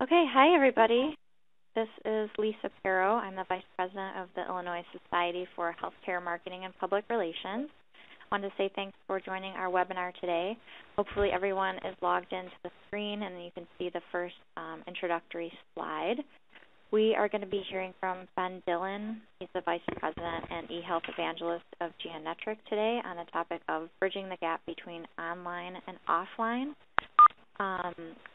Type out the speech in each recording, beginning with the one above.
Okay, hi everybody. This is Lisa Perro. I'm the Vice President of the Illinois Society for Healthcare Marketing and Public Relations. I wanted to say thanks for joining our webinar today. Hopefully everyone is logged into the screen and you can see the first introductory slide. We are going to be hearing from Ben Dillion. He's the Vice President and e-health evangelist of Geonetric today on the topic of bridging the gap between online and offline.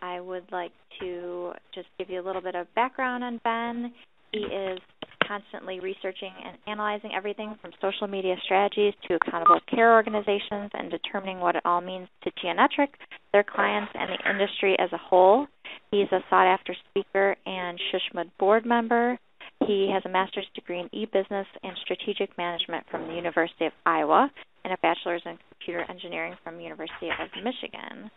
I would like to just give you a little bit of background on Ben. He is constantly researching and analyzing everything from social media strategies to accountable care organizations and determining what it all means to Geonetric, their clients, and the industry as a whole. He's a sought-after speaker and ISHMPR board member. He has a master's degree in e-business and strategic management from the University of Iowa and a bachelor's in computer engineering from the University of Michigan.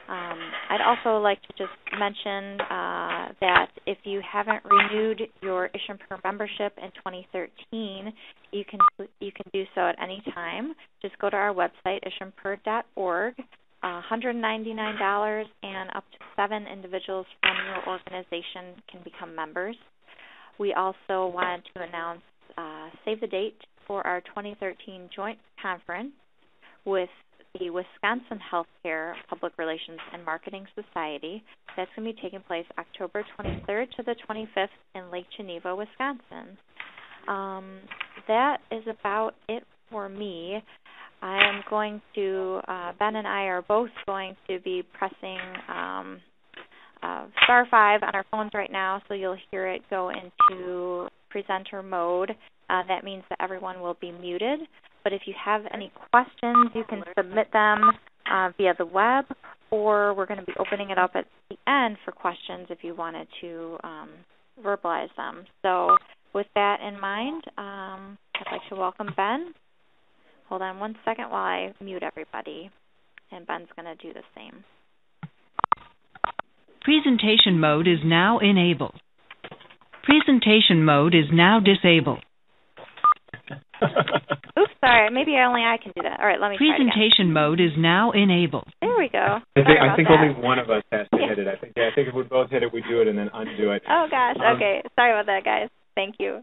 I'd also like to just mention that if you haven't renewed your ISHMPR membership in 2013, you can do so at any time. Just go to our website, ishmpr.org. $199 and up to 7 individuals from your organization can become members. We also wanted to announce save the date for our 2013 joint conference with the Wisconsin Healthcare Public Relations and Marketing Society. That's going to be taking place October 23rd to the 25th in Lake Geneva, Wisconsin. That is about it for me. I am going to, Ben and I are both going to be pressing star 5 on our phones right now, so you'll hear it go into presenter mode. That means that everyone will be muted. But if you have any questions, you can submit them via the web, or we're going to be opening it up at the end for questions if you wanted to verbalize them. So with that in mind, I'd like to welcome Ben. Hold on one second while I mute everybody, and Ben's going to do the same. Presentation mode is now enabled. Presentation mode is now disabled. Oops, sorry. Maybe only I can do that. All right, let me try it again. Presentation mode is now enabled. There we go. I think only one of us has to hit it. I think if we both hit it, we do it and then undo it. Oh, gosh. Okay. Sorry about that, guys. Thank you.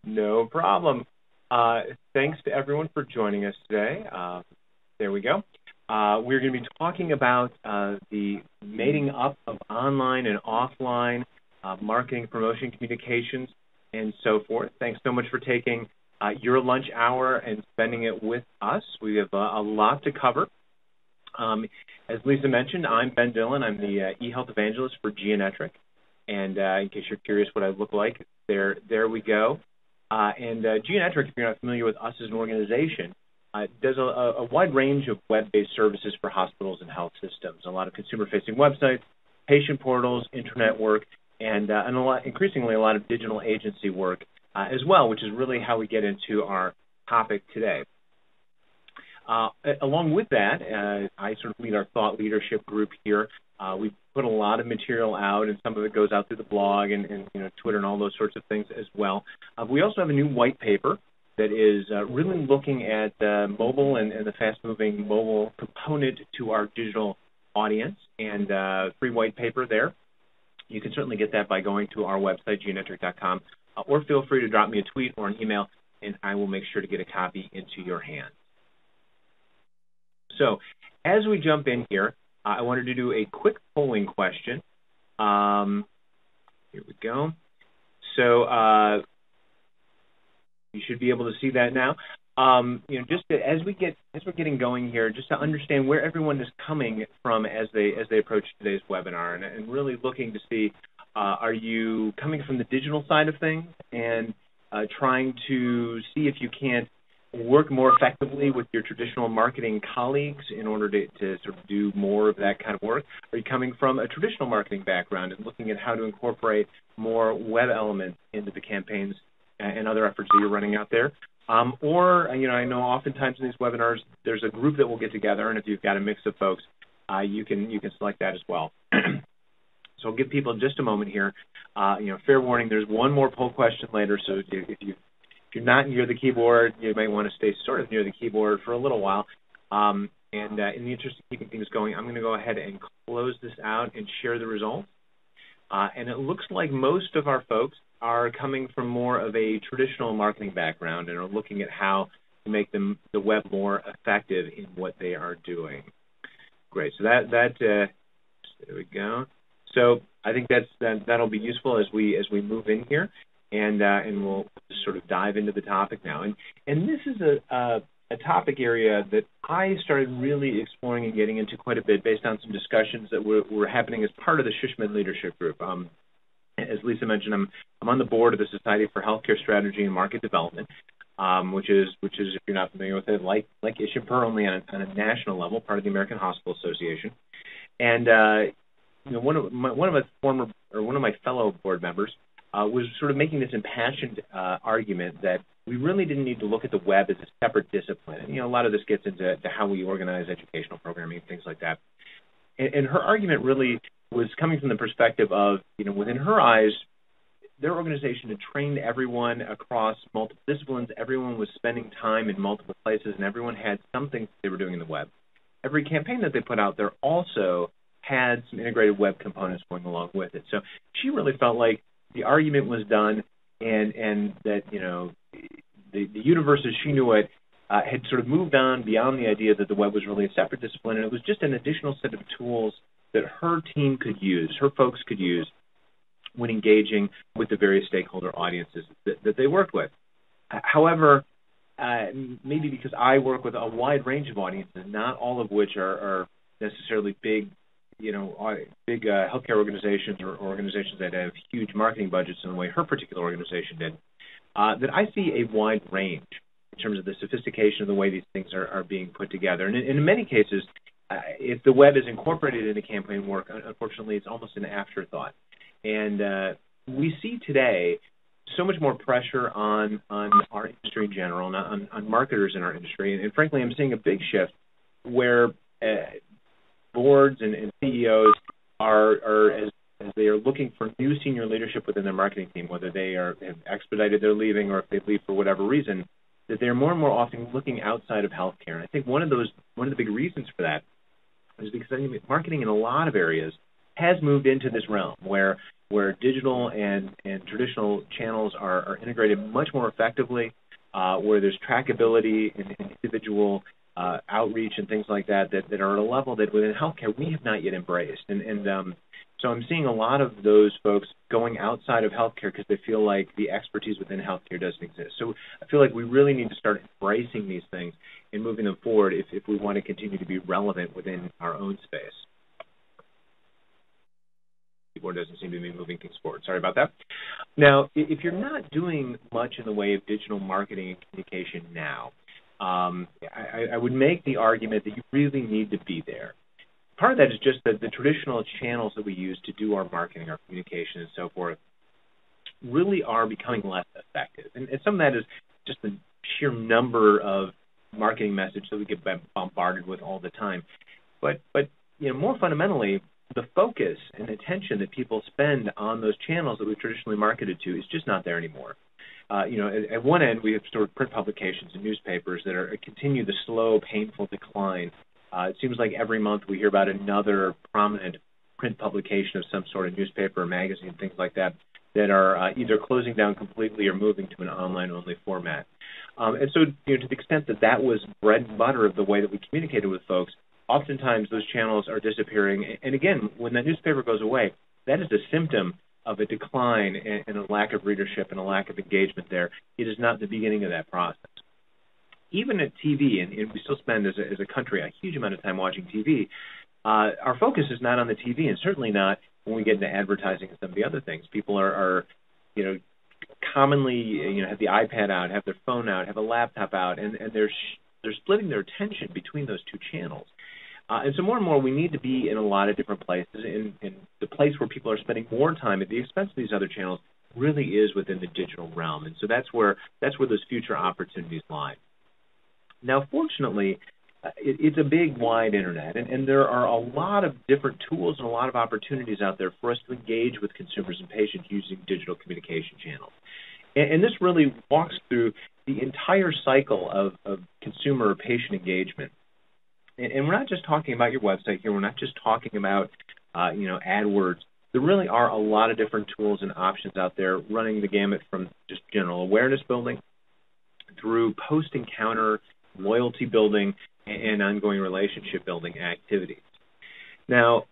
No problem. Thanks to everyone for joining us today. There we go. We're going to be talking about the mating up of online and offline marketing, promotion, communications, and so forth. Thanks so much for taking your lunch hour and spending it with us. We have a lot to cover. As Lisa mentioned, I'm Ben Dillion. I'm the e-health evangelist for Geonetric. And in case you're curious what I look like, there we go. And Geonetric, if you're not familiar with us as an organization, does a wide range of web-based services for hospitals and health systems. A lot of consumer-facing websites, patient portals, internet work, and increasingly a lot of digital agency work as well, which is really how we get into our topic today. Along with that, I sort of lead our thought leadership group here. We put a lot of material out, and some of it goes out through the blog and Twitter and all those sorts of things as well. We also have a new white paper that is really looking at mobile and the fast-moving mobile component to our digital audience, and free white paper there. You can certainly get that by going to our website, geonetric.com, or feel free to drop me a tweet or an email, and I will make sure to get a copy into your hands. So as we jump in here, I wanted to do a quick polling question. Here we go. So you should be able to see that now. Just as we're getting going here, just to understand where everyone is coming from as they approach today's webinar, and really looking to see, are you coming from the digital side of things and trying to see if you can't work more effectively with your traditional marketing colleagues in order to sort of do more of that kind of work? Are you coming from a traditional marketing background and looking at how to incorporate more web elements into the campaigns and other efforts that you're running out there? Or, I know oftentimes in these webinars there's a group that will get together, and if you've got a mix of folks, you can select that as well. So I'll give people just a moment here. Fair warning, there's one more poll question later, so if you're not near the keyboard, you might want to stay sort of near the keyboard for a little while. And in the interest of keeping things going, I'm going to go ahead and close this out and share the results. And it looks like most of our folks are coming from more of a traditional marketing background and are looking at how to make the web more effective in what they are doing. Great. So there we go. So I think that'll be useful as we move in here, and we'll sort of dive into the topic now. And this is a topic area that I started really exploring and getting into quite a bit based on some discussions that were happening as part of the ISHMPR leadership group. As Lisa mentioned, I'm on the board of the Society for Healthcare Strategy and Market Development, which is, if you're not familiar with it, like ISHMPR, only on a national level, part of the American Hospital Association. And one of my fellow board members was sort of making this impassioned argument that we really didn't need to look at the web as a separate discipline. And, a lot of this gets into how we organize educational programming and things like that. And her argument really was coming from the perspective of, within her eyes, their organization had trained everyone across multiple disciplines. Everyone was spending time in multiple places, and everyone had something they were doing in the web. Every campaign that they put out there also had some integrated web components going along with it. So she really felt like the argument was done, and that the universe as she knew it had sort of moved on beyond the idea that the web was really a separate discipline, and it was just an additional set of tools that her team could use, her folks could use when engaging with the various stakeholder audiences that they worked with. However, maybe because I work with a wide range of audiences, not all of which are necessarily big healthcare organizations or organizations that have huge marketing budgets in the way her particular organization did, that I see a wide range in terms of the sophistication of the way these things are being put together. And in many cases, if the web is incorporated into campaign work, unfortunately, it's almost an afterthought. And we see today so much more pressure on our industry in general, and on marketers in our industry. And frankly, I'm seeing a big shift where boards and CEOs are as they are looking for new senior leadership within their marketing team, whether they have expedited their leaving or if they leave for whatever reason, that they're more and more often looking outside of healthcare. And I think one of the big reasons for that is because marketing in a lot of areas has moved into this realm where digital and traditional channels are integrated much more effectively, where there's trackability and individual outreach and things like that are at a level that within healthcare we have not yet embraced. And so I'm seeing a lot of those folks going outside of healthcare because they feel like the expertise within healthcare doesn't exist. So I feel like we really need to start embracing these things and moving them forward if we want to continue to be relevant within our own space. The keyboard doesn't seem to be moving things forward. Sorry about that. Now, if you're not doing much in the way of digital marketing and communication now, I would make the argument that you really need to be there. Part of that is just that the traditional channels that we use to do our marketing, our communication, and so forth, really are becoming less effective. And some of that is just the sheer number of marketing messages that we get bombarded with all the time. But more fundamentally, the focus and attention that people spend on those channels that we've traditionally marketed to is just not there anymore. At one end, we have sort of print publications and newspapers that continue the slow, painful decline. It seems like every month we hear about another prominent print publication of some sort of newspaper or magazine, things like that are either closing down completely or moving to an online-only format. And so, to the extent that was bread and butter of the way that we communicated with folks, oftentimes those channels are disappearing. And again, when that newspaper goes away, that is a symptom of a decline and a lack of readership and a lack of engagement there. It is not the beginning of that process. Even at TV, and we still spend as a country a huge amount of time watching TV, our focus is not on the TV, and certainly not when we get into advertising and some of the other things. People are commonly, have the iPad out, have their phone out, have a laptop out, and they're splitting their attention between those two channels. And so more and more we need to be in a lot of different places, and the place where people are spending more time at the expense of these other channels really is within the digital realm. And so that's where those future opportunities lie. Now, fortunately, it's a big, wide internet, and there are a lot of different tools and a lot of opportunities out there for us to engage with consumers and patients using digital communication channels. And this really walks through the entire cycle of consumer or patient engagement. And we're not just talking about your website here. We're not just talking about, AdWords. there really are a lot of different tools and options out there running the gamut from just general awareness building through post-encounter loyalty building and ongoing relationship building activities. Now,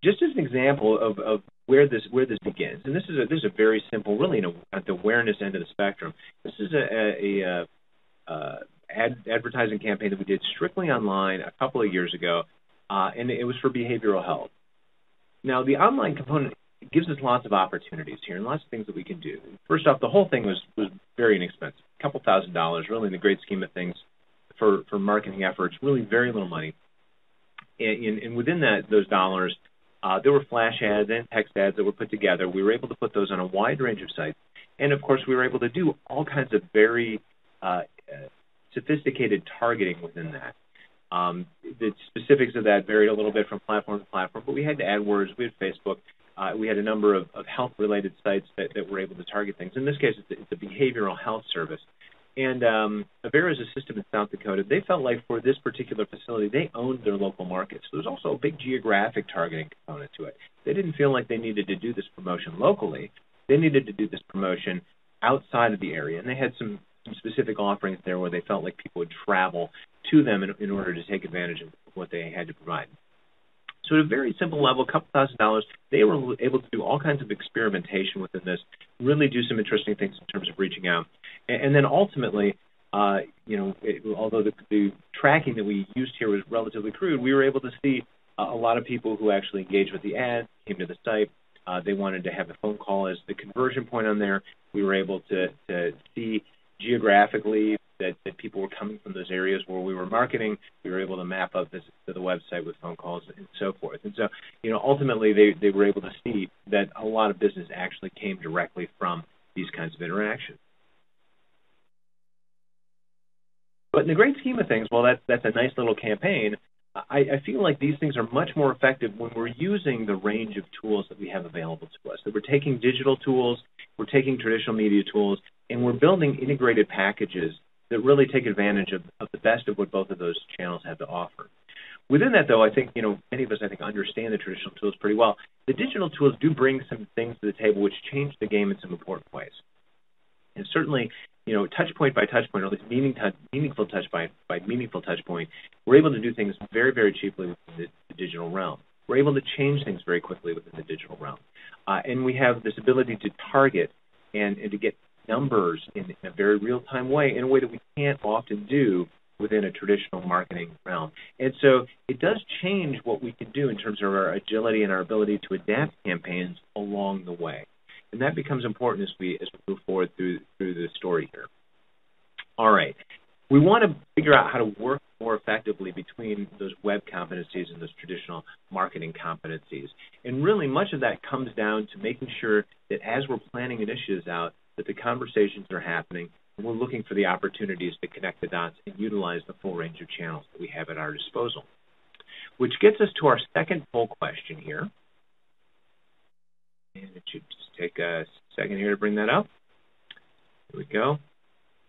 just as an example of where this begins, and this is a very simple, really, at the awareness end of the spectrum. This is a advertising campaign that we did strictly online a couple of years ago, and it was for behavioral health. Now, the online component gives us lots of opportunities here and lots of things that we can do. First off, the whole thing was very inexpensive, a couple $1,000s, really, in the great scheme of things for marketing efforts, really very little money. And within those dollars, there were flash ads and text ads that were put together. We were able to put those on a wide range of sites. And, of course, we were able to do all kinds of very sophisticated targeting within that. The specifics of that varied a little bit from platform to platform, but we had AdWords, we had Facebook, we had a number of health-related sites that were able to target things. In this case, it's a behavioral health service. And Avera is a system in South Dakota. They felt like for this particular facility, they owned their local market. So there's also a big geographic targeting component to it. They didn't feel like they needed to do this promotion locally. They needed to do this promotion outside of the area. And they had some specific offerings there where they felt like people would travel to them in order to take advantage of what they had to provide. So at a very simple level, a couple $1,000s, they were able to do all kinds of experimentation within this, really do some interesting things in terms of reaching out. And then ultimately, although the tracking that we used here was relatively crude, we were able to see a lot of people who actually engaged with the ad, came to the site. They wanted to have a phone call as the conversion point on there. We were able to see geographically that people were coming from those areas where we were marketing. We were able to map up visits to the website with phone calls and so forth. And so, ultimately they were able to see that a lot of business actually came directly from these kinds of interactions. But in the great scheme of things, well, that's a nice little campaign. I feel like these things are much more effective when we're using the range of tools that we have available to us. That we're taking digital tools, we're taking traditional media tools, and we're building integrated packages that really take advantage of the best of what both of those channels have to offer. Within that, though, I think, many of us, understand the traditional tools pretty well. The digital tools do bring some things to the table which change the game in some important ways. And certainly, touch point by touch point, or at least meaningful touch by meaningful touch point, we're able to do things very, very cheaply within the digital realm. We're able to change things very quickly within the digital realm. And we have this ability to target and to get numbers in a very real-time way, in a way that we can't often do within a traditional marketing realm. And so it does change what we can do in terms of our agility and our ability to adapt campaigns along the way. And that becomes important as we move forward through the story here. All right. We want to figure out how to work more effectively between those web competencies and those traditional marketing competencies. And really much of that comes down to making sure that as we're planning initiatives out, that the conversations are happening, and we're looking for the opportunities to connect the dots and utilize the full range of channels that we have at our disposal. Which gets us to our second poll question here. And it should just take a second here to bring that up. Here we go.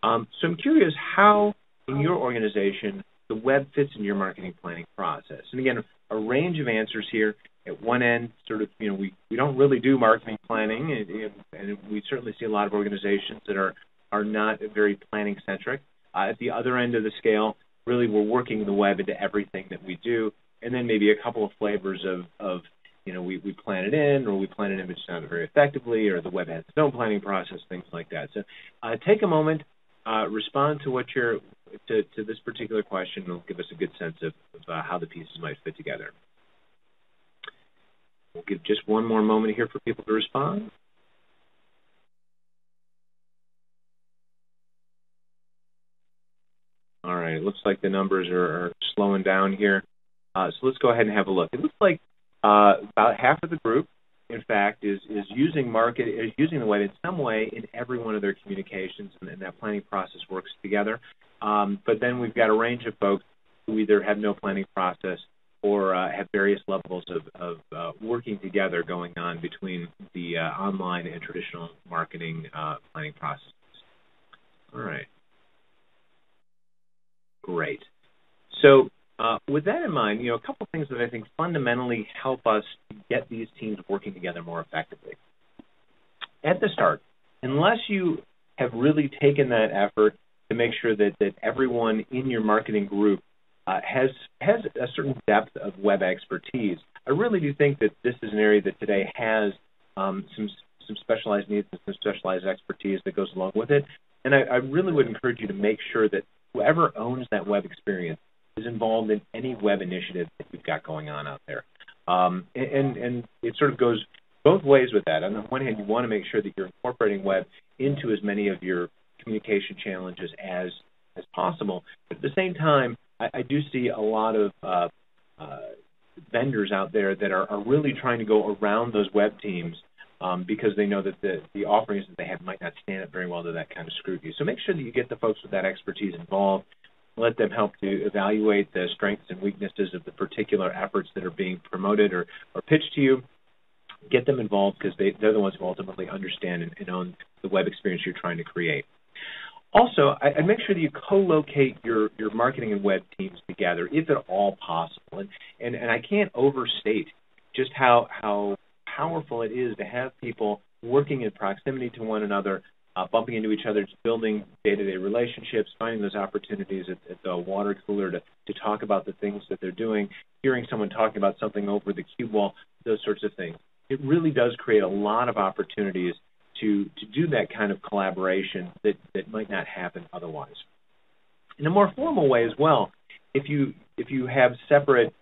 So I'm curious how, in your organization, the web fits in your marketing planning process. And again, a range of answers here. At one end, we don't really do marketing planning, and we certainly see a lot of organizations that are not very planning-centric. At the other end of the scale, really we're working the web into everything that we do, and then maybe a couple of flavors of we plan it in, or we plan it in but it's not very effectively, or the web has its own planning process, things like that. So take a moment, respond to to this particular question, and it'll give us a good sense of how the pieces might fit together. We'll give just one more moment here for people to respond. All right, it looks like the numbers are slowing down here. So let's go ahead and have a look. It looks like about half of the group, in fact, is using the web in some way in every one of their communications, and that planning process works together. But then we've got a range of folks who either have no planning process or have various levels of working together going on between the online and traditional marketing planning processes. All right. Great. So With that in mind, a couple things that I think fundamentally help us get these teams working together more effectively. At the start, unless you have really taken that effort to make sure that everyone in your marketing group has a certain depth of web expertise, I really do think that this is an area that today has some specialized needs and some specialized expertise that goes along with it. And I really would encourage you to make sure that whoever owns that web experience is involved in any web initiative that you've got going on out there. And it sort of goes both ways with that. On the one hand, you want to make sure that you're incorporating web into as many of your communication challenges as possible. But at the same time, I do see a lot of vendors out there that are really trying to go around those web teams because they know that the offerings that they have might not stand up very well to that kind of scrutiny. So make sure that you get the folks with that expertise involved. Let them help to evaluate the strengths and weaknesses of the particular efforts that are being promoted or pitched to you. Get them involved because they're the ones who ultimately understand and own the web experience you're trying to create. Also, I'd make sure that you co-locate your marketing and web teams together, if at all possible. And I can't overstate just how powerful it is to have people working in proximity to one another, bumping into each other, just building day-to-day relationships, finding those opportunities at the water cooler to talk about the things that they're doing, hearing someone talking about something over the cue ball, those sorts of things. It really does create a lot of opportunities to do that kind of collaboration that might not happen otherwise. In a more formal way as well, if you have separate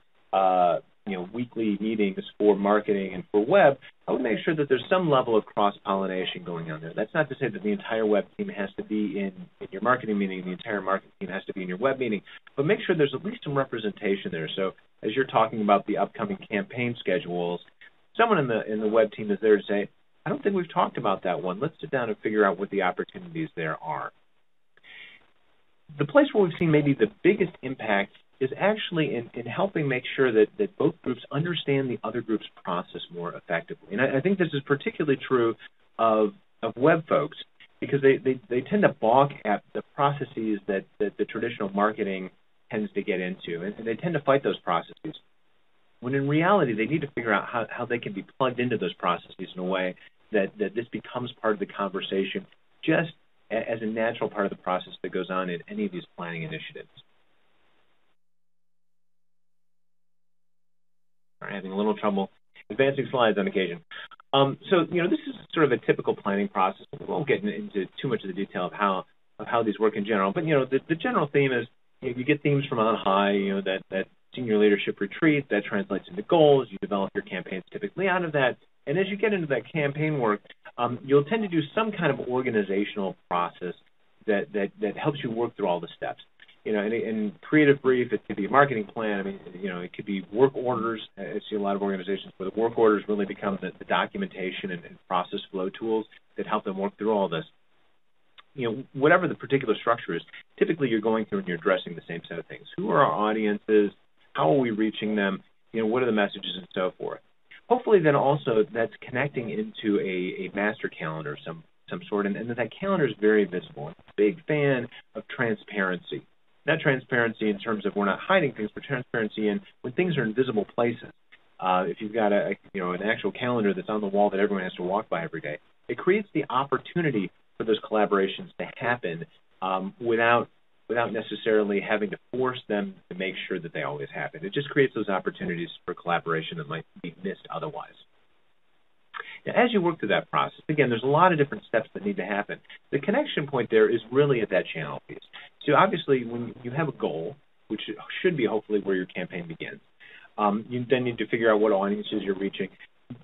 weekly meetings for marketing and for web, I would make sure that there's some level of cross-pollination going on there. That's not to say that the entire web team has to be in your marketing meeting and the entire marketing team has to be in your web meeting, but make sure there's at least some representation there. So as you're talking about the upcoming campaign schedules, someone in the web team is there to say, I don't think we've talked about that one. Let's sit down and figure out what the opportunities there are. The place where we've seen maybe the biggest impact is actually in helping make sure that both groups understand the other group's process more effectively. And I think this is particularly true of web folks because they tend to balk at the processes that the traditional marketing tends to get into, and they tend to fight those processes. When in reality, they need to figure out how they can be plugged into those processes in a way that this becomes part of the conversation just as a natural part of the process that goes on in any of these planning initiatives. I'm having a little trouble advancing slides on occasion. So this is sort of a typical planning process. We won't get into too much of the detail of how these work in general, but the general theme is you get themes from on high, that senior leadership retreat, that translates into goals. You develop your campaigns typically out of that. And as you get into that campaign work, you'll tend to do some kind of organizational process that helps you work through all the steps. In creative brief, it could be a marketing plan. I mean, it could be work orders. I see a lot of organizations where the work orders really become the documentation and process flow tools that help them work through all this. Whatever the particular structure is, typically you're going through and you're addressing the same set of things. Who are our audiences? How are we reaching them? What are the messages and so forth? Hopefully then also that's connecting into a master calendar of some sort, and that calendar is very visible. I'm a big fan of transparency. Not transparency in terms of we're not hiding things, but transparency in when things are in visible places. If you've got an actual calendar that's on the wall that everyone has to walk by every day, it creates the opportunity for those collaborations to happen without necessarily having to force them to make sure that they always happen. It just creates those opportunities for collaboration that might be missed otherwise. Now, as you work through that process, again, there's a lot of different steps that need to happen. The connection point there is really at that channel piece. So obviously, when you have a goal, which should be hopefully where your campaign begins, you then need to figure out what audiences you're reaching.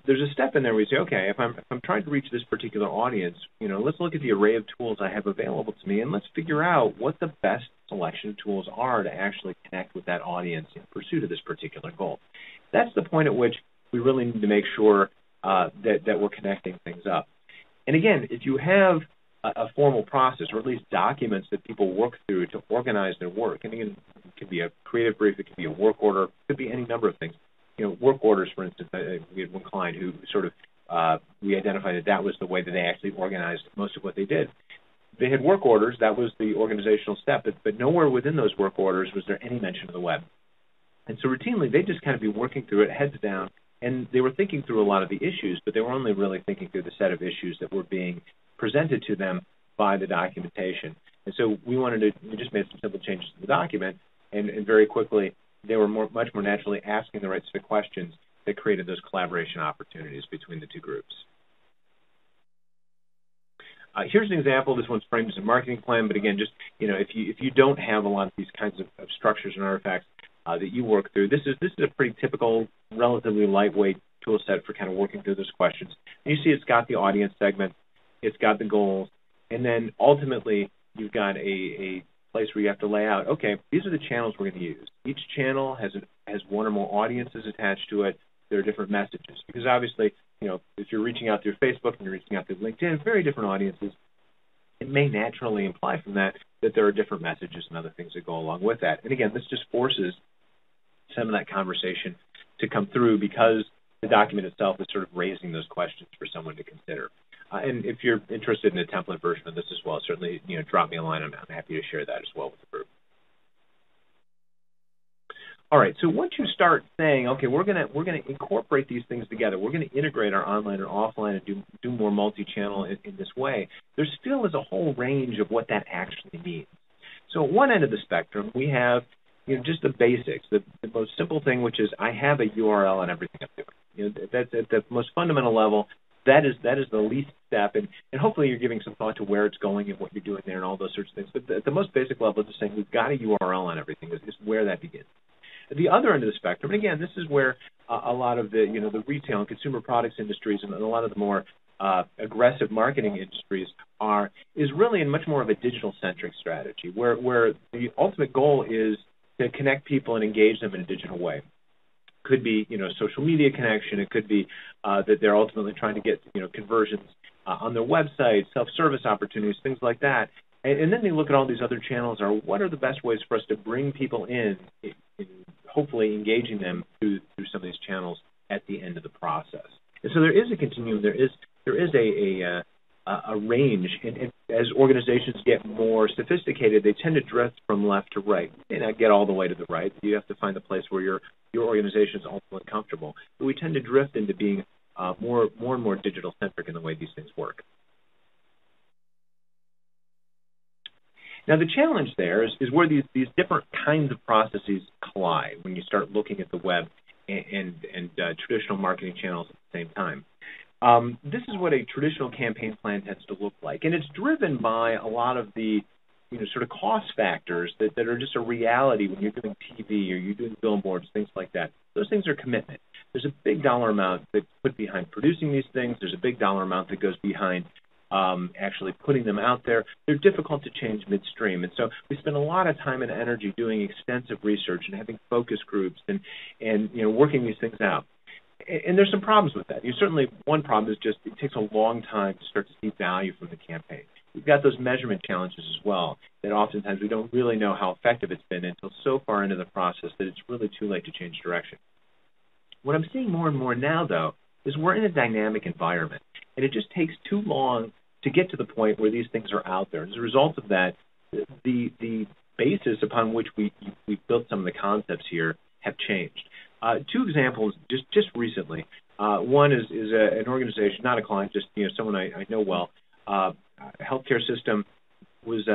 There's a step in there where you say, okay, if I'm trying to reach this particular audience, let's look at the array of tools I have available to me, and let's figure out what the best selection of tools are to actually connect with that audience in pursuit of this particular goal. That's the point at which we really need to make sure that we're connecting things up. And again, if you have a formal process, or at least documents that people work through to organize their work, and again, it could be a creative brief, it could be a work order, it could be any number of things. Work orders, for instance, we had one client who sort of, we identified that was the way that they actually organized most of what they did. They had work orders, that was the organizational step, but nowhere within those work orders was there any mention of the web. And so routinely, they'd just kind of be working through it, heads down, and they were thinking through a lot of the issues, but they were only really thinking through the set of issues that were being presented to them by the documentation. And so we just made some simple changes to the document, and very quickly they were much more naturally asking the right set of questions that created those collaboration opportunities between the two groups. Here's an example. This one's framed as a marketing plan, but again, just if you don't have a lot of these kinds of structures and artifacts that you work through, this is a pretty typical, relatively lightweight tool set for kind of working through those questions. And you see, it's got the audience segment, it's got the goals, and then ultimately you've got a place where you have to lay out, okay, these are the channels we're going to use. Each channel has one or more audiences attached to it. There are different messages because obviously, if you're reaching out through Facebook and you're reaching out through LinkedIn, very different audiences. It may naturally imply from that there are different messages and other things that go along with that. And again, this just forces some of that conversation to come through because the document itself is sort of raising those questions for someone to consider. And if you're interested in a template version of this as well, certainly drop me a line. I'm happy to share that as well with the group. All right, so once you start saying, okay, we're gonna incorporate these things together, we're gonna integrate our online and offline and do more multi-channel in this way, there still is a whole range of what that actually means. So at one end of the spectrum, we have just the basics, the most simple thing, which is I have a URL on everything I'm doing. That's at the most fundamental level. That is the least step, and hopefully you're giving some thought to where it's going and what you're doing there and all those sorts of things. But at the most basic level, just saying we've got a URL on everything is where that begins. At the other end of the spectrum, and again, this is where a lot of the the retail and consumer products industries and a lot of the more aggressive marketing industries is really in much more of a digital-centric strategy, where the ultimate goal is to connect people and engage them in a digital way. Could be social media connection. It could be that they're ultimately trying to get conversions on their website, self-service opportunities, things like that. And then they look at all these other channels. What are the best ways for us to bring people in hopefully engaging them through some of these channels at the end of the process. And so there is a continuum. There is a range, and as organizations get more sophisticated, they tend to drift from left to right. They may not get all the way to the right. You have to find a place where your organization is ultimately comfortable. But we tend to drift into being more and more digital-centric in the way these things work. Now, the challenge there is where these different kinds of processes collide when you start looking at the web and traditional marketing channels at the same time. This is what a traditional campaign plan tends to look like, and it's driven by a lot of the sort of cost factors that are just a reality when you're doing TV or you're doing billboards, things like that. Those things are commitment. There's a big dollar amount that's put behind producing these things. There's a big dollar amount that goes behind actually putting them out there. They're difficult to change midstream, and so we spend a lot of time and energy doing extensive research and having focus groups and working these things out. And there's some problems with that. Certainly, one problem is just it takes a long time to start to see value from the campaign. We've got those measurement challenges as well, that oftentimes we don't really know how effective it's been until so far into the process that it's really too late to change direction. What I'm seeing more and more now, though, is we're in a dynamic environment, and it just takes too long to get to the point where these things are out there. As a result of that, the basis upon which we built some of the concepts here have changed. Two examples just recently. One is an organization, not a client, just someone I know well. A healthcare system was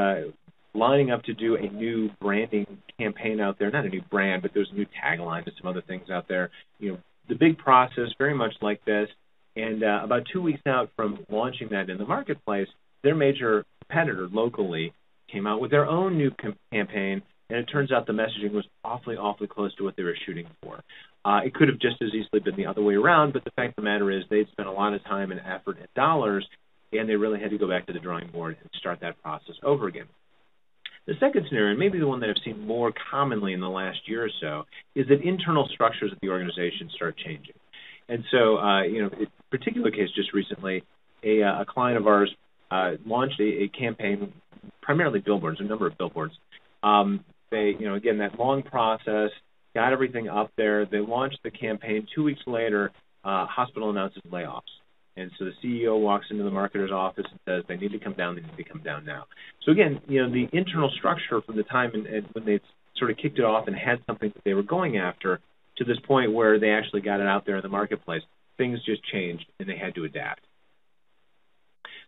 lining up to do a new branding campaign out there. Not a new brand, but there's a new tagline and some other things out there. The big process, very much like this. And about 2 weeks out from launching that in the marketplace, their major competitor locally came out with their own new campaign, and it turns out the messaging was awfully close to what they were shooting for. It could have just as easily been the other way around, but the fact of the matter is they'd spent a lot of time and effort and dollars, and they really had to go back to the drawing board and start that process over again. The second scenario, and maybe the one that I've seen more commonly in the last year or so, is that internal structures of the organization start changing. And so, in a particular case just recently, a client of ours launched a campaign, primarily billboards, a number of billboards. They, again, that long process, got everything up there. They launched the campaign. 2 weeks later, hospital announces layoffs. And so the CEO walks into the marketer's office and says, they need to come down now. So again, the internal structure from the time and when they sort of kicked it off and had something that they were going after to this point where they actually got it out there in the marketplace. Things just changed, and they had to adapt.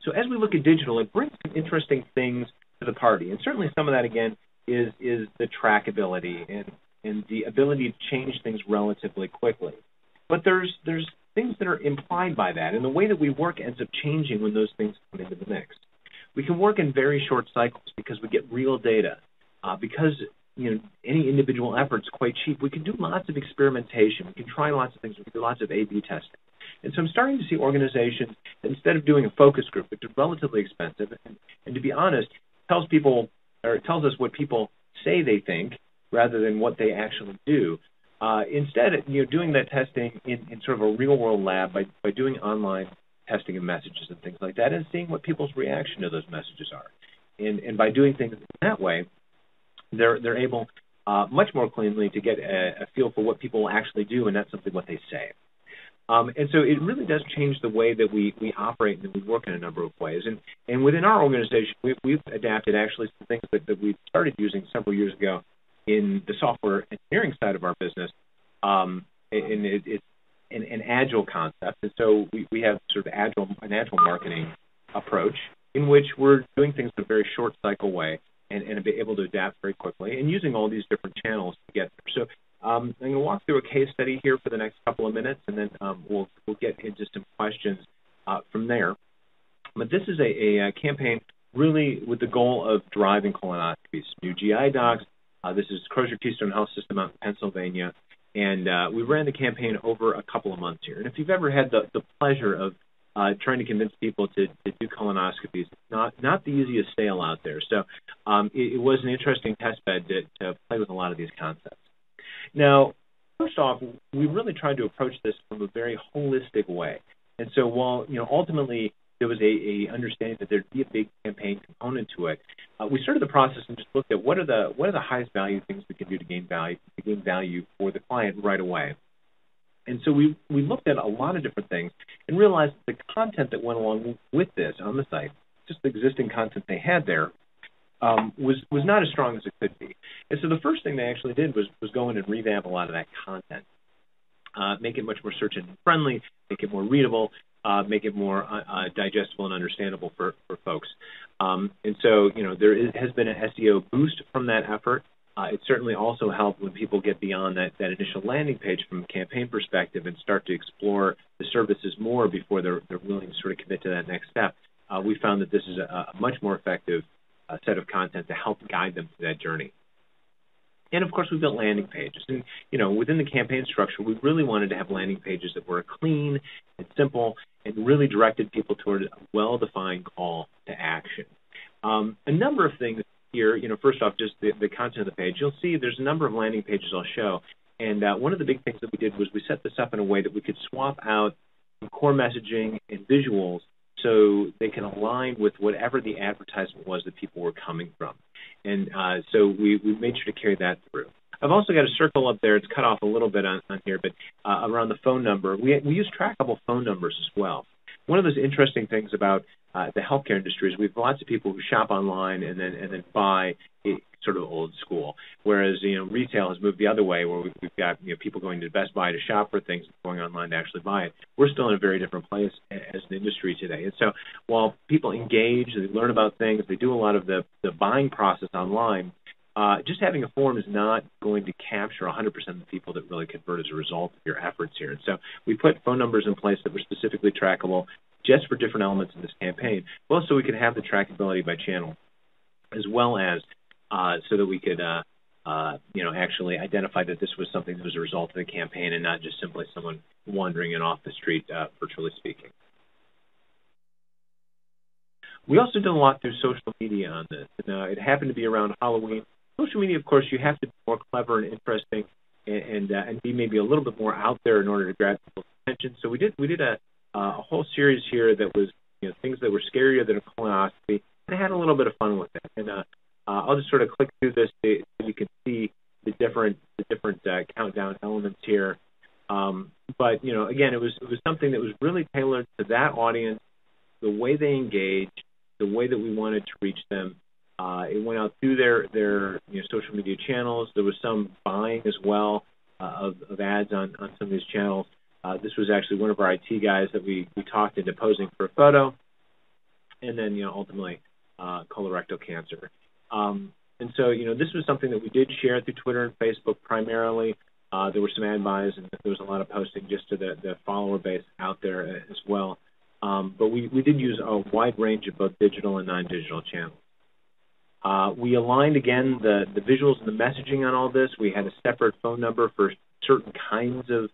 So as we look at digital, it brings some interesting things to the party, and certainly some of that, again, is the trackability and the ability to change things relatively quickly. But there's things that are implied by that, and the way that we work ends up changing when those things come into the mix. We can work in very short cycles because we get real data. Because any individual effort's quite cheap, we can do lots of experimentation. We can try lots of things. We can do lots of A/B testing. And so I'm starting to see organizations that instead of doing a focus group, which is relatively expensive, and to be honest, tells us what people say they think rather than what they actually do. Instead, doing that testing in sort of a real-world lab by doing online testing of messages and things like that, and seeing what people's reaction to those messages are. And by doing things that way, they're able much more cleanly to get a feel for what people actually do and not simply what they say. And so it really does change the way that we operate and we work in a number of ways. And within our organization, we've adapted actually some things that we started using several years ago in the software engineering side of our business. And it's an agile concept. And so we have sort of an agile marketing approach in which we're doing things in a very short cycle way and be able to adapt very quickly and using all these different channels to get there. So I'm going to walk through a case study here for the next couple of minutes, and then we'll get into some questions from there. But this is a campaign really with the goal of driving colonoscopies. New GI docs. This is Crozier Keystone Health System out in Pennsylvania, and we ran the campaign over a couple of months here. And if you've ever had the pleasure of trying to convince people to do colonoscopies, it's not the easiest sale out there. So it was an interesting test bed to play with a lot of these concepts. Now, first off, we really tried to approach this from a very holistic way. And so while ultimately there was a understanding that there'd be a big campaign component to it, we started the process and just looked at what are the highest value things we can do to gain value for the client right away. And so we looked at a lot of different things and realized that the content that went along with this on the site, just the existing content they had there, was not as strong as it could be. And so the first thing they actually did was go in and revamp a lot of that content, make it much more search engine friendly, make it more readable, make it more digestible and understandable for folks. And so there has been an SEO boost from that effort. It certainly also helped when people get beyond that initial landing page from a campaign perspective and start to explore the services more before they're willing to sort of commit to that next step. We found that this is a much more effective set of content to help guide them through that journey. And, of course, we built landing pages. And, within the campaign structure, we really wanted to have landing pages that were clean and simple and really directed people toward a well-defined call to action. A number of things here, first off, just the content of the page. You'll see there's a number of landing pages I'll show. And one of the big things that we did was we set this up in a way that we could swap out some core messaging and visuals so they can align with whatever the advertisement was that people were coming from. And so we made sure to carry that through. I've also got a circle up there. It's cut off a little bit on here, but around the phone number. We use trackable phone numbers as well. One of those interesting things about the healthcare industry is we have lots of people who shop online and then buy sort of old school, whereas retail has moved the other way, where we've got people going to Best Buy to shop for things and going online to actually buy it. We're still in a very different place as an industry today. And so while people engage, they learn about things, they do a lot of the buying process online, just having a form is not going to capture 100% of the people that really convert as a result of your efforts here. And so we put phone numbers in place that were specifically trackable just for different elements of this campaign, both so we could have the trackability by channel, as well as so that we could actually identify that this was something that was a result of the campaign and not just simply someone wandering in off the street, virtually speaking. We also did a lot through social media on this. And, it happened to be around Halloween. Social media, of course, you have to be more clever and interesting and be maybe a little bit more out there in order to grab people's attention. So we did a whole series here that was things that were scarier than a colonoscopy, and I had a little bit of fun with it. And I'll just sort of click through this so you can see the different countdown elements here. But again, it was something that was really tailored to that audience, the way they engage, the way that we wanted to reach them, It went out through their social media channels. There was some buying as well of ads on some of these channels. This was actually one of our IT guys that we talked into posing for a photo, and then ultimately colorectal cancer. And so this was something that we did share through Twitter and Facebook primarily. There were some ad buys, and there was a lot of posting just to the follower base out there as well. But we did use a wide range of both digital and non-digital channels. We aligned, again, the visuals and the messaging on all this. We had a separate phone number for certain kinds of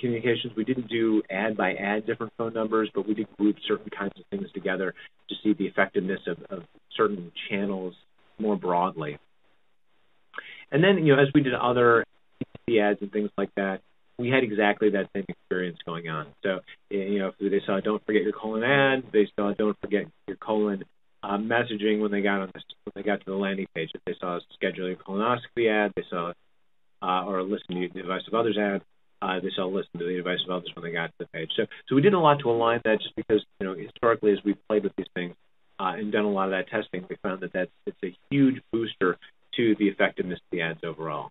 communications. We didn't do ad by ad different phone numbers, but we did group certain kinds of things together to see the effectiveness of certain channels more broadly. And then, as we did other ads and things like that, we had exactly that same experience going on. So, if they saw "Don't forget your colon" ad, they saw "Don't forget your colon" messaging when they got to the landing page. If they saw a "Schedule your colonoscopy" ad, they saw or "Listen to the advice of others" ad, they saw "Listen to the advice of others" when they got to the page. So we did a lot to align that, just because historically, as we've played with these things and done a lot of that testing, we found that it's a huge booster to the effectiveness of the ads overall.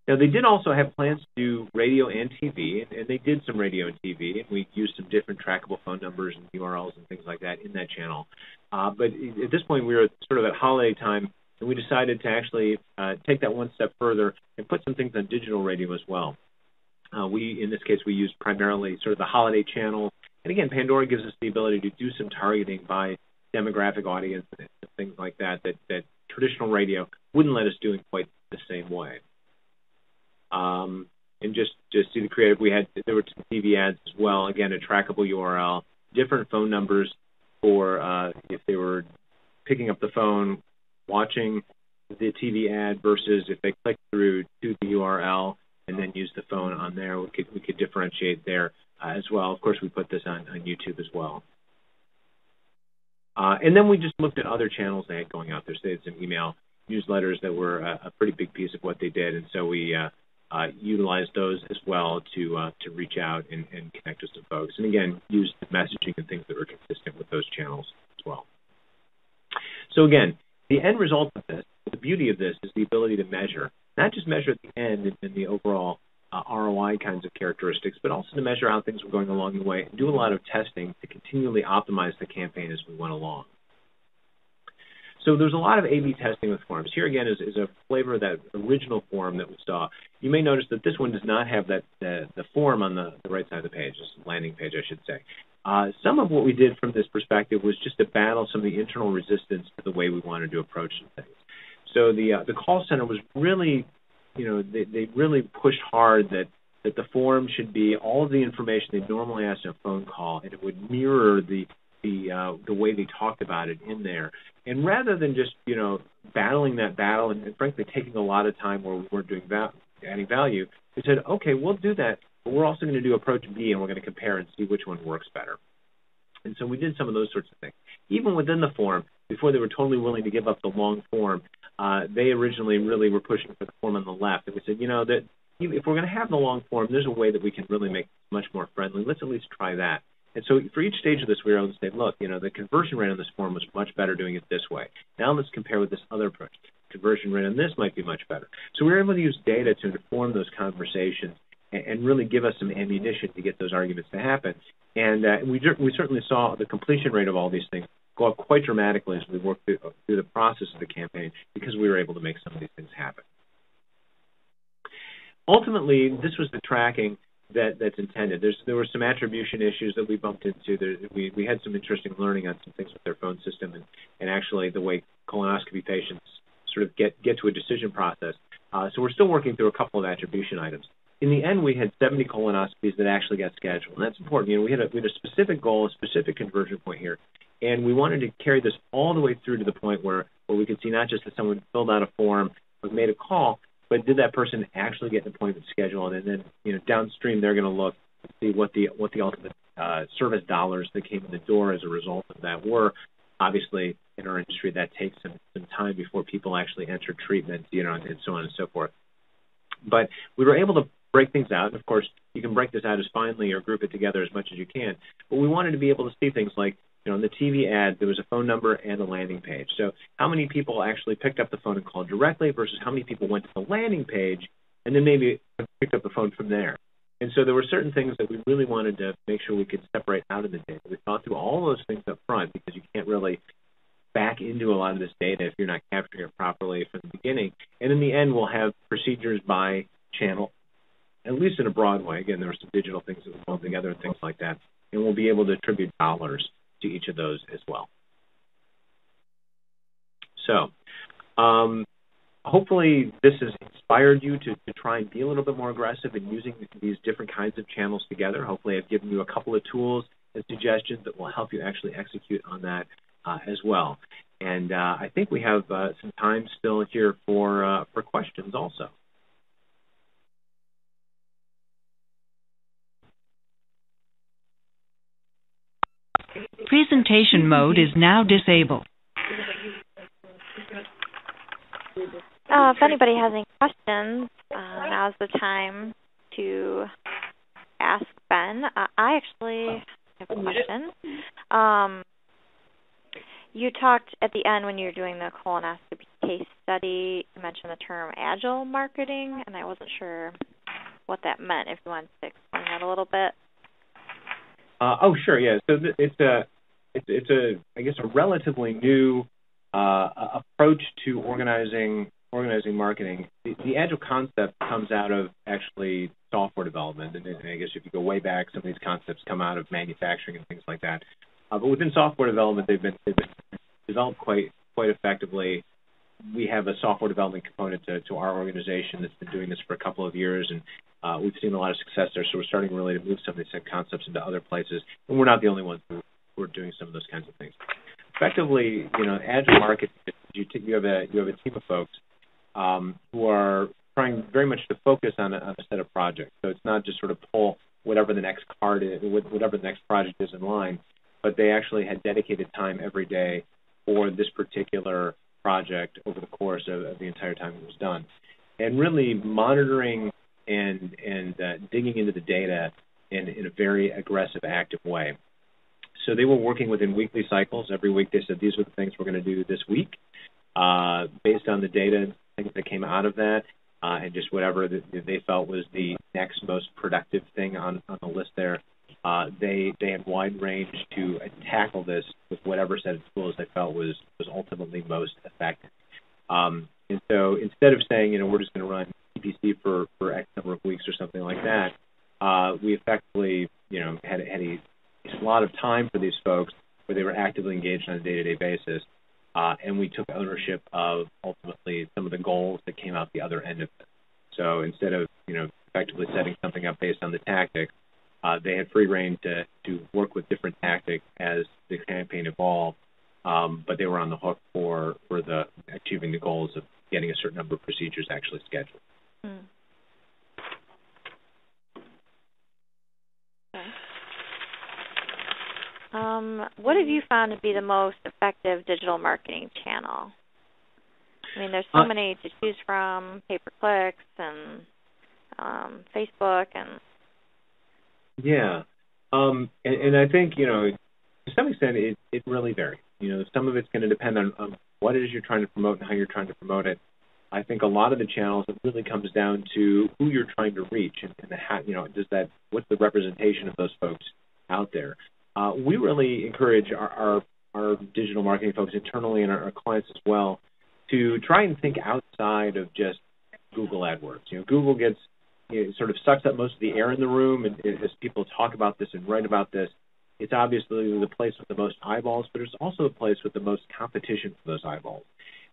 Now, they did also have plans to do radio and TV, and they did some radio and TV, and we used some different trackable phone numbers and URLs and things like that in that channel. But at this point, we were sort of at holiday time, and we decided to actually take that one step further and put some things on digital radio as well. In this case, we used primarily sort of the holiday channel. And again, Pandora gives us the ability to do some targeting by demographic audience and things like that traditional radio wouldn't let us do in quite the same way. And just to see the creative, there were some TV ads as well. Again, a trackable URL, different phone numbers for if they were picking up the phone, watching the TV ad versus if they click through to the URL and then use the phone on there. We could differentiate there as well. Of course, we put this on YouTube as well. And then we just looked at other channels they had going out there. So they had some email newsletters that were a pretty big piece of what they did, and so we utilized those as well to reach out and connect with some folks. And again, use the messaging and things that were consistent with those channels as well. So again, the end result of this, the beauty of this, is the ability to measure, not just measure at the end in the overall ROI kinds of characteristics, but also to measure how things were going along the way and do a lot of testing to continually optimize the campaign as we went along. So there's a lot of A/B testing with forms. Here again is a flavor of that original form that we saw. You may notice that this one does not have the form on the right side of the page, this landing page, I should say. Some of what we did from this perspective was just to battle some of the internal resistance to the way we wanted to approach some things. So the call center was really, they really pushed hard that the form should be all of the information they normally ask in a phone call, and it would mirror the way they talked about it in there. And rather than just, battling that battle and frankly taking a lot of time where we weren't adding value, we said, okay, we'll do that, but we're also going to do approach B, and we're going to compare and see which one works better. And so we did some of those sorts of things. Even within the form, before they were totally willing to give up the long form, they originally really were pushing for the form on the left. And we said, that if we're going to have the long form, there's a way that we can really make it much more friendly. Let's at least try that. And so for each stage of this, we were able to say, look, the conversion rate on this form was much better doing it this way. Now let's compare with this other approach. Conversion rate on this might be much better. So we were able to use data to inform those conversations and really give us some ammunition to get those arguments to happen. And we certainly saw the completion rate of all these things go up quite dramatically as we worked through the process of the campaign, because we were able to make some of these things happen. Ultimately, this was the tracking that's intended. There were some attribution issues that we bumped into. We had some interesting learning on some things with their phone system and actually the way colonoscopy patients sort of get to a decision process. So we're still working through a couple of attribution items. In the end, we had 70 colonoscopies that actually got scheduled, and that's important. We had a specific goal, a specific conversion point here, and we wanted to carry this all the way through to the point where we could see not just that someone filled out a form or made a call, but did that person actually get an appointment scheduled? And then, downstream, they're going to look and see what the ultimate service dollars that came in the door as a result of that were. Obviously, in our industry, that takes some time before people actually enter treatment, and so on and so forth. But we were able to break things out. And of course, you can break this out as finely or group it together as much as you can. But we wanted to be able to see things like, on the TV ad, there was a phone number and a landing page. So how many people actually picked up the phone and called directly versus how many people went to the landing page and then maybe picked up the phone from there. And so there were certain things that we really wanted to make sure we could separate out of the data. We thought through all those things up front because you can't really back into a lot of this data if you're not capturing it properly from the beginning. And in the end, we'll have procedures by channel, at least in a broad way. Again, there are some digital things that we'll pull together and things like that. And we'll be able to attribute dollars to each of those as well. So hopefully this has inspired you to try and be a little bit more aggressive in using these different kinds of channels together. Hopefully I've given you a couple of tools and suggestions that will help you actually execute on that as well. And I think we have some time still here for questions also. Presentation mode is now disabled. If anybody has any questions, now's the time to ask Ben. I actually have a question. You talked at the end when you were doing the colonoscopy case study, you mentioned the term agile marketing, and I wasn't sure what that meant, if you wanted to explain that a little bit. Oh, sure, yeah. So it's a I guess a relatively new approach to organizing marketing. The agile concept comes out of actually software development, and I guess if you go way back, some of these concepts come out of manufacturing and things like that. But within software development, they've been developed quite effectively. We have a software development component to our organization that's been doing this for a couple of years, and we've seen a lot of success there. So we're starting really to move some of these concepts into other places, and we're not the only ones who are doing some of those kinds of things. Effectively, agile marketing, you have a team of folks who are trying very much to focus on a set of projects. So it's not just sort of pull whatever the next card is, whatever the next project is in line, but they actually had dedicated time every day for this particular project over the course of the entire time it was done. And really monitoring and digging into the data in a very aggressive, active way. So they were working within weekly cycles. Every week they said, these are the things we're going to do this week. Based on the data, things that came out of that, and just whatever they felt was the next most productive thing on the list there, they had wide range to tackle this with whatever set of tools they felt was ultimately most effective. And so instead of saying, we're just going to run PPC for X number of weeks or something like that, we effectively, had a lot of time for these folks where they were actively engaged on a day-to-day basis, and we took ownership of ultimately some of the goals that came out the other end of it. So instead of, effectively setting something up based on the tactics, they had free reign to work with different tactics as the campaign evolved, but they were on the hook for the achieving the goals of getting a certain number of procedures actually scheduled. Mm. What have you found to be the most effective digital marketing channel? I mean, there's so many to choose from, pay-per-clicks and Facebook and... Yeah. And I think, to some extent it really varies. Some of it's going to depend on what it is you're trying to promote and how you're trying to promote it. I think a lot of the channels, it really comes down to who you're trying to reach and how, what's the representation of those folks out there. We really encourage our digital marketing folks internally and our clients as well to try and think outside of just Google AdWords. Google gets, sort of sucks up most of the air in the room, and as people talk about this and write about this, it's obviously the place with the most eyeballs, but it's also the place with the most competition for those eyeballs.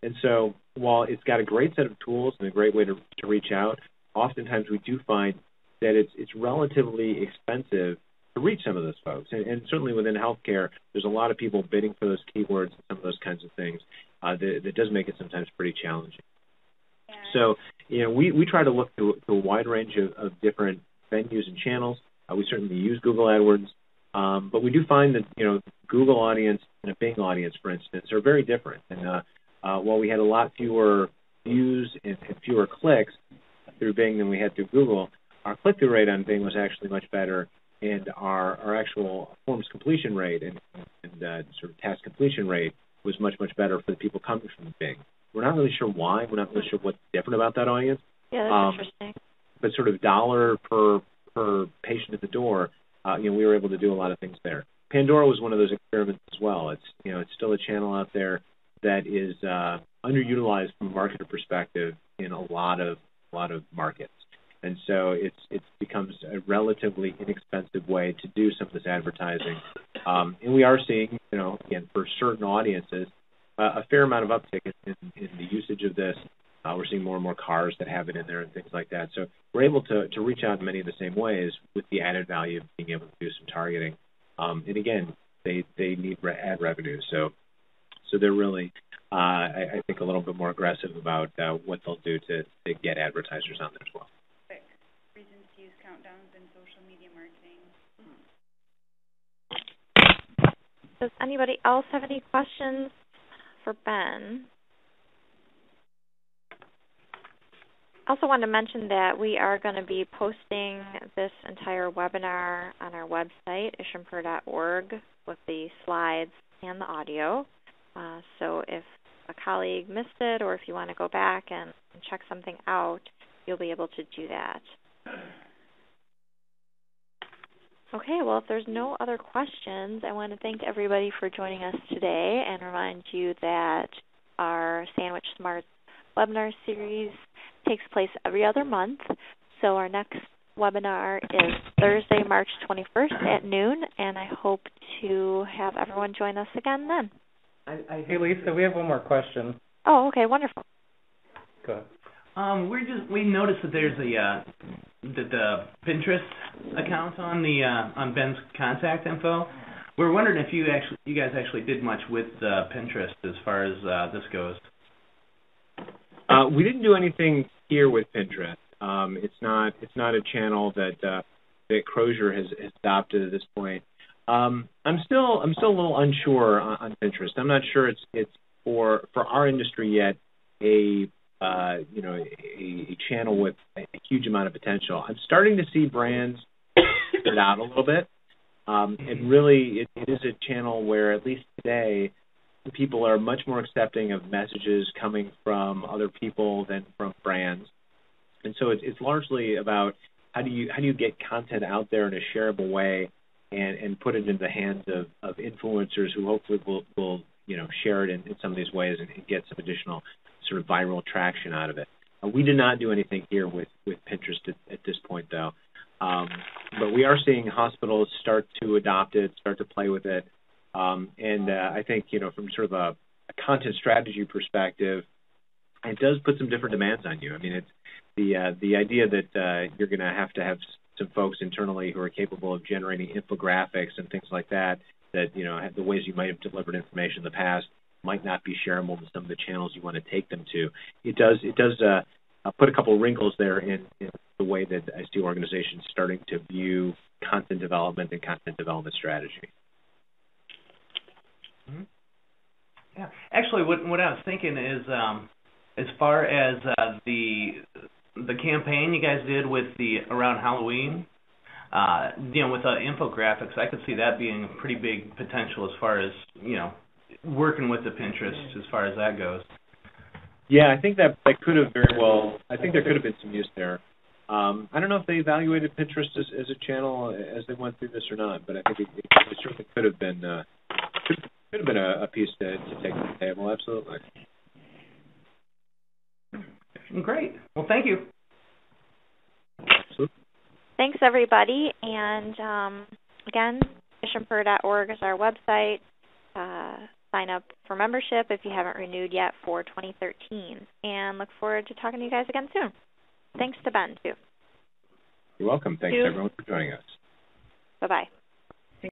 And so while it's got a great set of tools and a great way to reach out, oftentimes we do find that it's relatively expensive to reach some of those folks. And certainly within healthcare, there's a lot of people bidding for those keywords and some of those kinds of things that does make it sometimes pretty challenging. So, we try to look to a wide range of different venues and channels. We certainly use Google AdWords, but we do find that, Google audience and a Bing audience, for instance, are very different. And while we had a lot fewer views and fewer clicks through Bing than we had through Google, our click-through rate on Bing was actually much better, and our actual forms completion rate and sort of task completion rate was much, much better for the people coming from Bing. We're not really sure why. We're not really sure what's different about that audience. Yeah, that's interesting. But sort of dollar per patient at the door, we were able to do a lot of things there. Pandora was one of those experiments as well. It's still a channel out there that is underutilized from a marketer perspective in a lot of markets. And so it becomes a relatively inexpensive way to do some of this advertising. And we are seeing, again, for certain audiences, a fair amount of uptick in the usage of this. We're seeing more and more cars that have it in there and things like that. So we're able to reach out in many of the same ways with the added value of being able to do some targeting. And again, they need ad revenue. So they're really, I think, a little bit more aggressive about what they'll do to get advertisers on there as well. Reasons to use countdowns in social media marketing. Does anybody else have any questions for Ben? I also want to mention that we are going to be posting this entire webinar on our website, ISHMPR.org, with the slides and the audio. So if a colleague missed it, or if you want to go back and check something out, you'll be able to do that. Okay, well, if there's no other questions, I want to thank everybody for joining us today and remind you that our Sandwich Smarts webinar series takes place every other month. So our next webinar is Thursday, March 21st at noon, and I hope to have everyone join us again then. Hey, Lisa, we have one more question. Oh, okay, wonderful. Go ahead. We noticed that there's the Pinterest account on Ben's contact info. We're wondering if you guys actually did much with Pinterest as far as this goes. We didn't do anything here with Pinterest. It's not a channel that Crozier has adopted at this point. I'm still a little unsure on Pinterest. I'm not sure it's for our industry yet a channel with a huge amount of potential. I'm starting to see brands figure it out a little bit, and really it is a channel where, at least today, people are much more accepting of messages coming from other people than from brands. And so it's largely about how do you get content out there in a shareable way and put it in the hands of influencers who hopefully will share it in some of these ways and get some additional sort of viral traction out of it. We did not do anything here with Pinterest at this point, though. But we are seeing hospitals start to adopt it, start to play with it. And I think, from sort of a content strategy perspective, it does put some different demands on you. I mean, it's the idea that you're going to have some folks internally who are capable of generating infographics and things like that have the ways you might have delivered information in the past might not be shareable to some of the channels you want to take them to. It does put a couple of wrinkles there in the way that I see organizations starting to view content development and content development strategy. Mm-hmm. Yeah, actually, what I was thinking is, as far as the campaign you guys did with around Halloween, with the infographics, I could see that being a pretty big potential as far as working with the Pinterest as far as that goes. Yeah, I think that could have very well. I think there could have been some use there. I don't know if they evaluated Pinterest as a channel as they went through this or not, but I think it certainly could have been. Could have been a piece to take to the table, absolutely. Great. Well, thank you. Absolutely. Thanks, everybody. And again, ISHMPR.org is our website. Sign up for membership if you haven't renewed yet for 2013. And look forward to talking to you guys again soon. Thanks to Ben, too. You're welcome. Thanks, everyone, for joining us. Bye-bye.